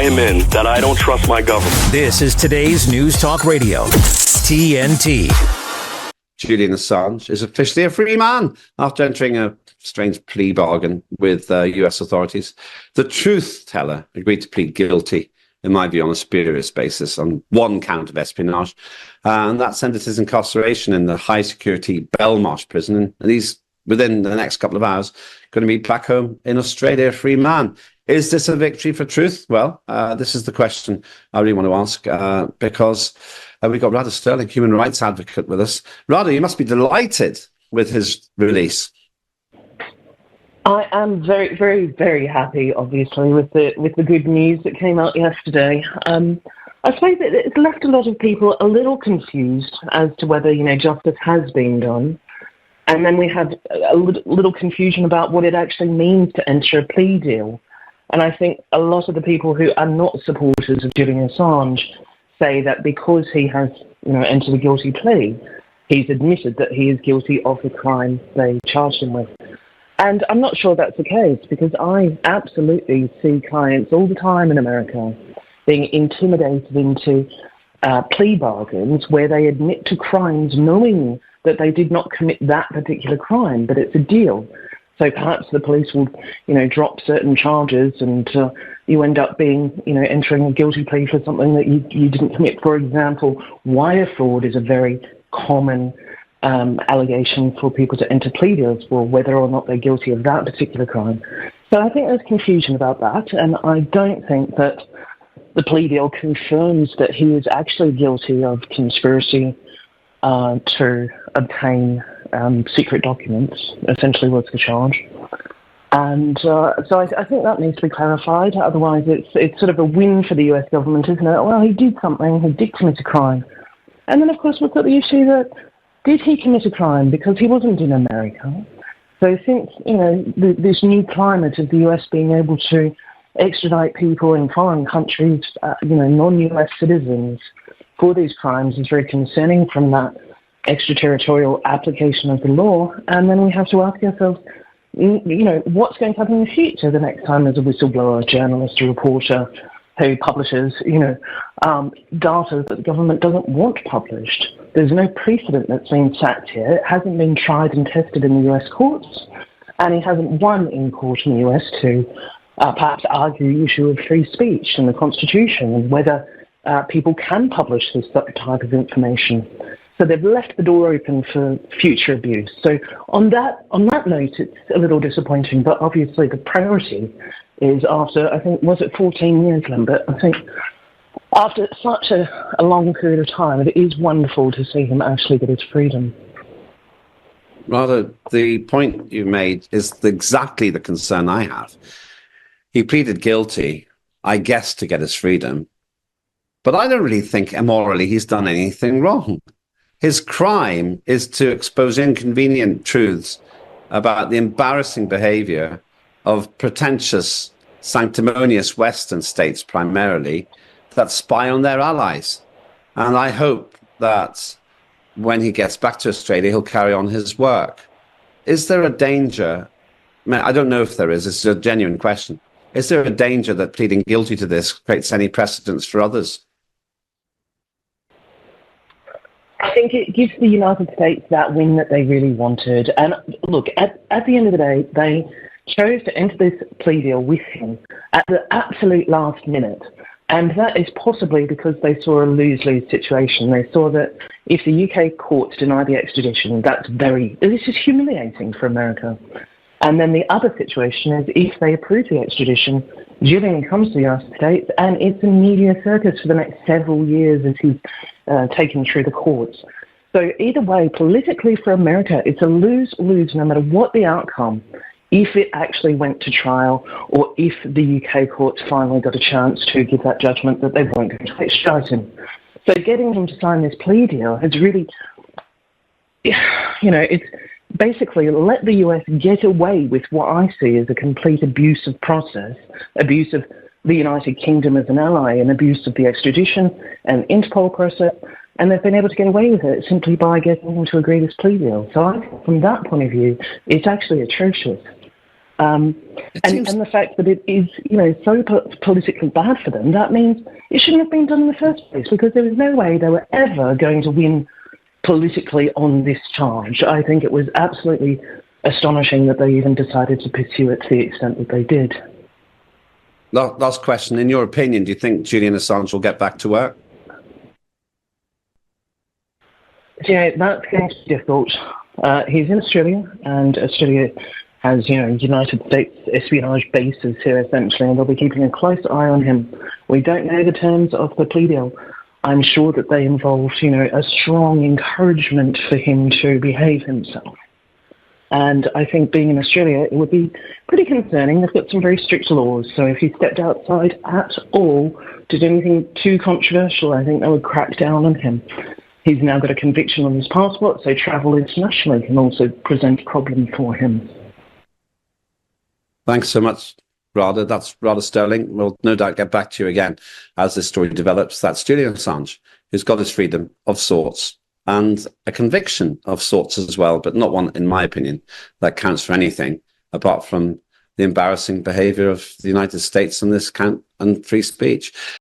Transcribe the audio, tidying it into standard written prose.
I am in that I don't trust my government. This is today's News Talk Radio, TNT. Julian Assange is officially a free man after entering a strange plea bargain with US authorities. The truth teller agreed to plead guilty, in my view, on a spurious basis on one count of espionage. And that sent his incarceration in the high-security Belmarsh prison. And he's, within the next couple of hours, going to be back home in Australia, a free man. Is this a victory for truth? Well, this is the question I really want to ask because we've got Radha Stirling, human rights advocate, with us. Radha, you must be delighted with his release. I am very, very, very happy, obviously, with the good news that came out yesterday. I suppose it's left a lot of people a little confused as to whether, justice has been done. And then we have a little confusion about what it actually means to enter a plea deal. And I think a lot of the people who are not supporters of Julian Assange say that because he has, entered a guilty plea, he's admitted that he is guilty of the crime they charged him with. And I'm not sure that's the case, because I absolutely see clients all the time in America being intimidated into plea bargains where they admit to crimes knowing that they did not commit that particular crime, but it's a deal. So perhaps the police will, drop certain charges and you end up being, entering a guilty plea for something that you didn't commit. For example, wire fraud is a very common allegation for people to enter plea deals for, whether or not they're guilty of that particular crime. So I think there's confusion about that, and I don't think that the plea deal confirms that he is actually guilty of conspiracy to obtain secret documents, essentially was the charge. And so I think that needs to be clarified. Otherwise, it's sort of a win for the US government, isn't it? Well, he did something, he did commit a crime. And then, of course, we've got the issue that did he commit a crime because he wasn't in America? So since, this new climate of the US being able to extradite people in foreign countries, non-US citizens for these crimes is very concerning from that extraterritorial application of the law. And then we have to ask ourselves, what's going to happen in the future the next time there's a whistleblower, a journalist, a reporter who publishes, data that the government doesn't want published. There's no precedent that's been set here. It hasn't been tried and tested in the US courts, and he hasn't won in court in the US to perhaps argue the issue of free speech and the Constitution and whether people can publish this type of information. So they've left the door open for future abuse. So on that note, it's a little disappointing, but obviously the priority is after, I think, was it 14 years, Lembit? I think after such a long period of time, it is wonderful to see him actually get his freedom. Rather, the point you made is exactly the concern I have. He pleaded guilty, I guess, to get his freedom, but I don't really think morally he's done anything wrong. His crime is to expose inconvenient truths about the embarrassing behavior of pretentious, sanctimonious Western states primarily that spy on their allies. And I hope that when he gets back to Australia, he'll carry on his work. Is there a danger? I don't know if there is. It's a genuine question. Is there a danger that pleading guilty to this creates any precedents for others? I think it gives the United States that win that they really wanted. And look, at the end of the day, they chose to enter this plea deal with him at the absolute last minute. And that is possibly because they saw a lose-lose situation. They saw that if the UK courts deny the extradition, this is humiliating for America. And then the other situation is if they approve the extradition, Julian comes to the United States and it's a media circus for the next several years as he's taken through the courts. So either way, politically for America, it's a lose-lose no matter what the outcome, if it actually went to trial or if the UK courts finally got a chance to give that judgment that they weren't going to extradite him. So getting him to sign this plea deal has really, it's basically let the US get away with what I see as a complete abuse of process, abuse of the United Kingdom as an ally, and abuse of the extradition and Interpol process, and they've been able to get away with it simply by getting him to agree this plea deal. So from that point of view, it's actually atrocious. And the fact that it is, so politically bad for them, that means it shouldn't have been done in the first place, because there was no way they were ever going to win politically on this charge. I think it was absolutely astonishing that they even decided to pursue it to the extent that they did. Last question. In your opinion, do you think Julian Assange will get back to work? Yeah, that's going to be difficult. He's in Australia, and Australia has, United States espionage bases here, essentially, and they'll be keeping a close eye on him. We don't know the terms of the plea deal. I'm sure that they involved, a strong encouragement for him to behave himself. And I think being in Australia, it would be pretty concerning. They've got some very strict laws. So if he stepped outside at all, did anything too controversial, I think they would crack down on him. He's now got a conviction on his passport, so travel internationally can also present a problem for him. Thanks so much, Radha. That's Radha Stirling. We'll no doubt get back to you again as this story develops. That's Julian Assange, who's got his freedom of sorts and a conviction of sorts as well, but not one, in my opinion, that counts for anything apart from the embarrassing behaviour of the United States on this count and free speech.